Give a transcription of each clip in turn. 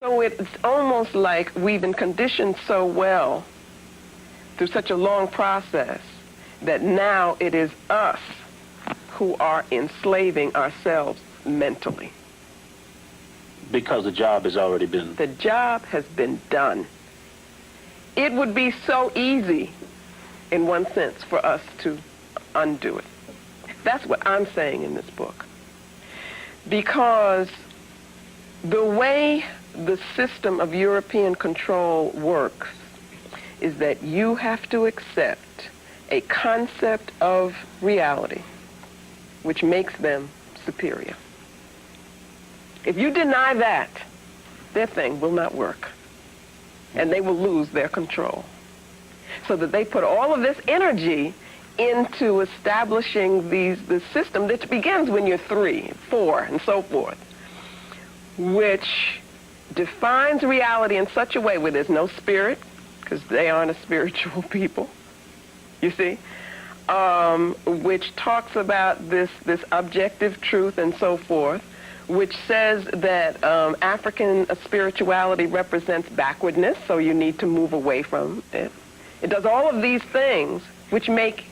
So it's almost like we've been conditioned so well through such a long process that now it is us who are enslaving ourselves mentally. Because the job has already been... The job has been done. It would be so easy, in one sense, for us to undo it. That's what I'm saying in this book. Because the way the system of European control works is that you have to accept a concept of reality which makes them superior. If you deny that, their thing will not work, and they will lose their control. So that they put all of this energy into establishing this system that begins when you're 3, 4, and so forth, which defines reality in such a way where there's no spirit, because they aren't a spiritual people, you see, which talks about this objective truth and so forth, which says that African spirituality represents backwardness, so you need to move away from it. It does all of these things which make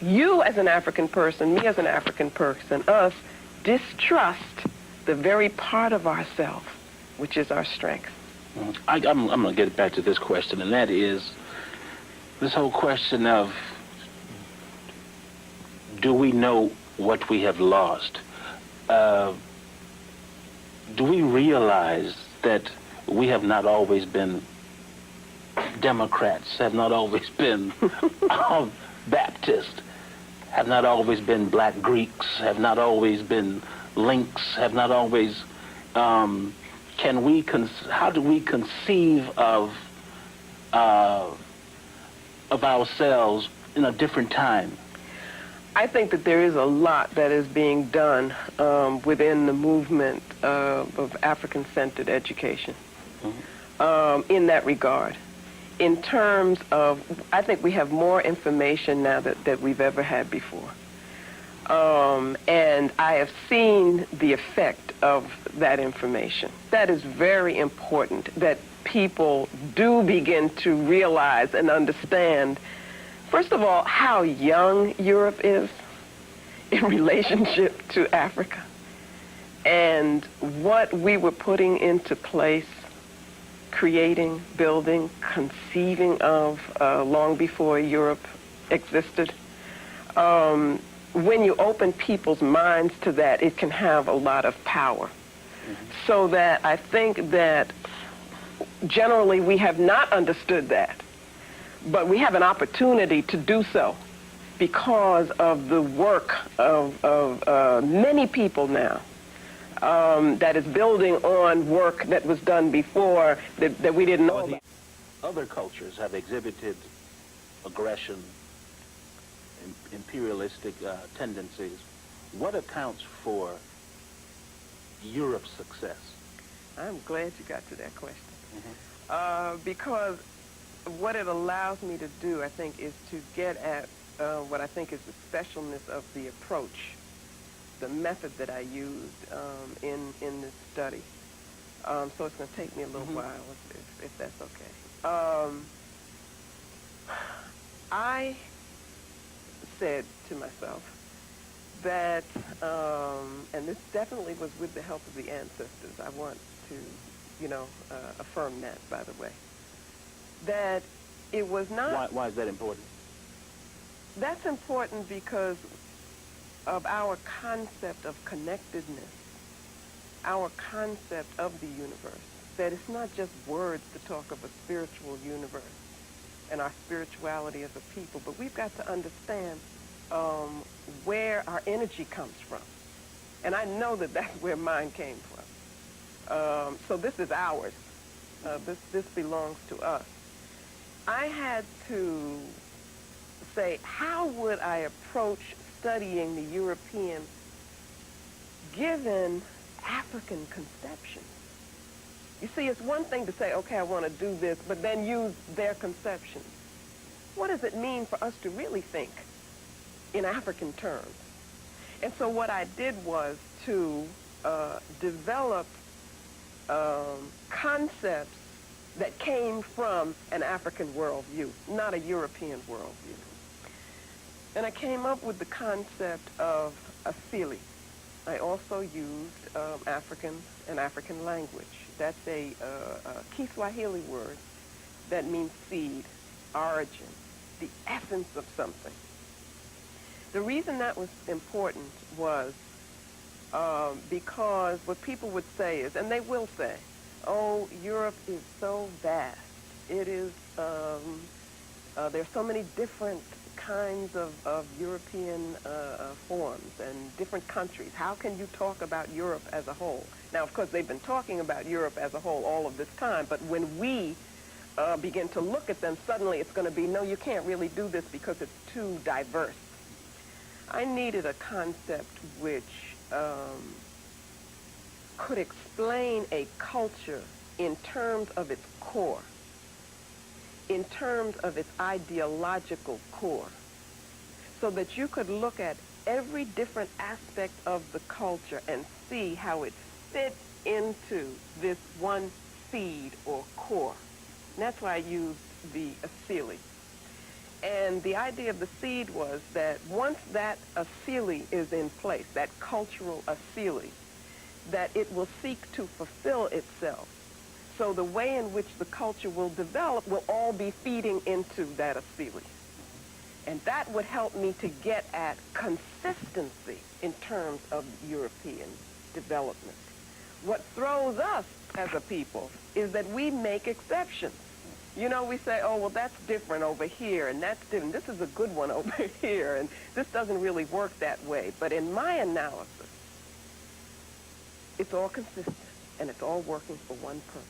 you as an African person, me as an African person, us distrust the very part of ourselves which is our strength. I'm going to get back to this question, and that is this whole question of, do we know what we have lost? Do we realize that we have not always been Democrats, have not always been Baptist, have not always been black Greeks, have not always been links, have not always... how do we conceive of ourselves in a different time? I think that there is a lot that is being done within the movement of African-centered education in that regard. In terms of, I think we have more information now that we've ever had before. And I have seen the effect of that information. That is very important, that people do begin to realize and understand, first of all, how young Europe is in relationship to Africa, and what we were putting into place, creating, building, conceiving of long before Europe existed. When you open people's minds to that, it can have a lot of power. So that I think that generally we have not understood that, but we have an opportunity to do so because of the work of many people now that is building on work that was done before that we didn't know about. Other cultures have exhibited aggression, imperialistic tendencies. What accounts for Europe's success? I'm glad you got to that question. Because what it allows me to do, I think, is to get at what I think is the specialness of the approach, the method that I used in this study. So it's going to take me a little while, if that's okay. I said to myself that, and this definitely was with the help of the ancestors, I want to, affirm that, by the way, that it was not... Why is that important? That's important because of our concept of connectedness, our concept of the universe, that it's not just words to talk of a spiritual universe and our spirituality as a people, but we've got to understand where our energy comes from. And I know that that's where mine came from. So this is ours. This belongs to us. I had to say, how would I approach studying the European given African conceptions? You see, it's one thing to say, okay, I want to do this, but then use their conceptions. What does it mean for us to really think in African terms? And so what I did was to develop concepts that came from an African worldview, not a European worldview. And I came up with the concept of asili. I also used an African language. That's a Kiswahili word that means seed, origin, the essence of something. The reason that was important was because what people would say is, and they will say, oh, Europe is so vast. It is, there's so many different kinds of European forms and different countries. How can you talk about Europe as a whole? Now, of course, they've been talking about Europe as a whole all of this time, but when we begin to look at them, suddenly it's going to be, no, you can't really do this because it's too diverse. I needed a concept which could explain a culture in terms of its core, in terms of its ideological core, so that you could look at every different aspect of the culture and see how it fits into this one seed or core. And that's why I used the asili. And the idea of the seed was that once that asili is in place, that cultural asili, that it will seek to fulfill itself. So the way in which the culture will develop will all be feeding into that asili. And that would help me to get at consistency in terms of European development. What throws us as a people is that we make exceptions. You know, we say, oh, well, that's different over here, and that's different. This is a good one over here, and this doesn't really work that way. But in my analysis, it's all consistent, and it's all working for one purpose.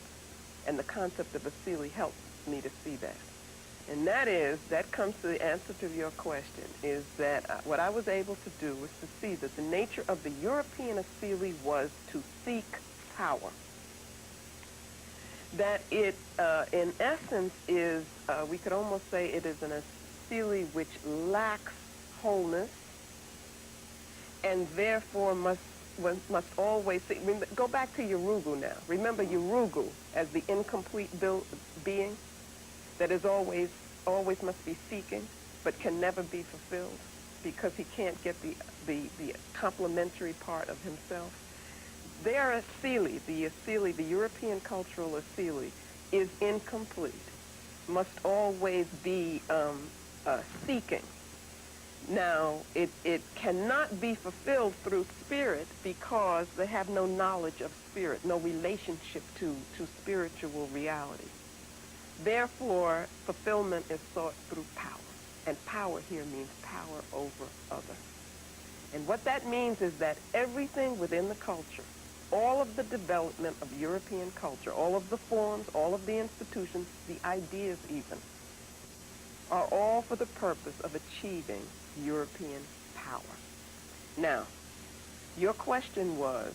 And the concept of asili helps me to see that. And that comes to the answer to your question, is that what I was able to do was to see that the nature of the European asili was to seek power. That it, in essence, is, we could almost say it is an asili which lacks wholeness, and therefore must always see. Go back to Yurugu now. Remember Yurugu as the incomplete being that is always must be seeking, but can never be fulfilled because he can't get the complementary part of himself. Their asili, the European cultural asili, is incomplete, must always be seeking. Now, it cannot be fulfilled through spirit because they have no knowledge of spirit, no relationship to spiritual reality. Therefore, fulfillment is sought through power. And power here means power over others. And what that means is that everything within the culture, all of the development of European culture, all of the forms, all of the institutions, the ideas even, are all for the purpose of achieving European power. Now, your question was,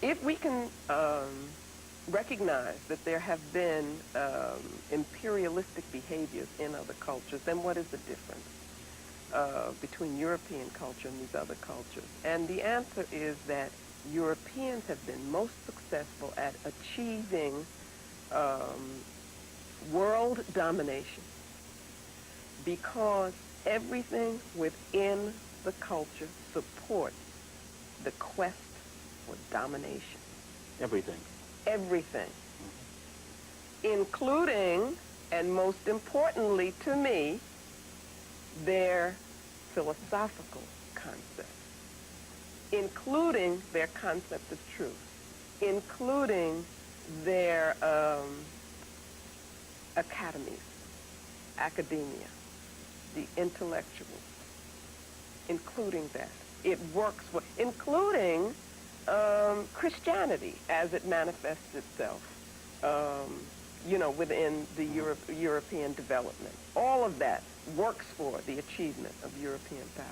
if we can recognize that there have been imperialistic behaviors in other cultures, then what is the difference between European culture and these other cultures? And the answer is that Europeans have been most successful at achieving world domination because everything within the culture supports the quest for domination. Everything. Everything. Including, and most importantly to me, their philosophical concepts. Including their concept of truth. Including their academies, academia, the intellectuals, including that. It works for, including Christianity as it manifests itself, within the European development. All of that works for the achievement of European power.